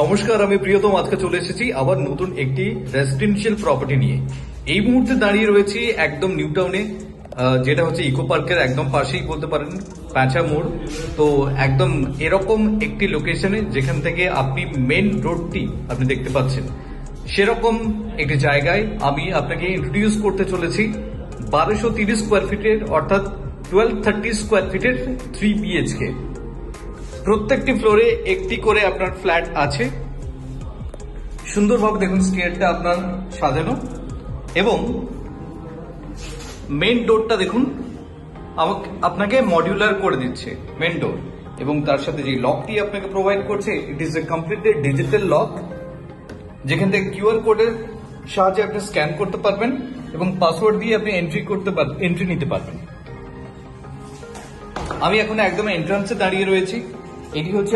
নমস্কার, আমি প্রিয়তম আজকে চলে এসেছি আবার নতুন একটি রেসিডেন্সিয়াল প্রপার্টি নিয়ে। এই মুহূর্তে দাঁড়িয়ে রয়েছি একদম নিউ টাউনে, যেটা হচ্ছে ইকো পার্কের একদম পাশেই বলতে পারেন, প্যাঁচা মোড়। তো একদম এরকম একটি লোকেশনে যেখান থেকে আপনি মেন রোডটি আপনি দেখতে পাচ্ছেন, সেরকম একটি জায়গায় আমি আপনাকে ইন্ট্রোডিউস করতে চলেছি 1230 স্কোয়ার ফিটের, অর্থাৎ 1230 স্কোয়ার ফিটের 3 BHK। প্রত্যেকটি ফ্লোরে একটি করে আপনার ফ্ল্যাট আছে। সুন্দরভাবে দেখুন স্টেয়ারটা আপনার সাজানো, এবং মেন ডোরটা দেখুন আপনাকে মডিউলার করে দিচ্ছে মেন ডোর, এবং তার সাথে যে লকটি আপনাকে প্রোভাইড করছে, it is a completely digital lock, যেখান থেকে কিউআর কোডের সাহায্যে আপনি স্ক্যান করতে পারবেন এবং পাসওয়ার্ড দিয়ে আপনি এন্ট্রি নিতে পারবেন। আমি এখন একদম এন্ট্রান্সে দাঁড়িয়ে রয়েছি। এটি হচ্ছে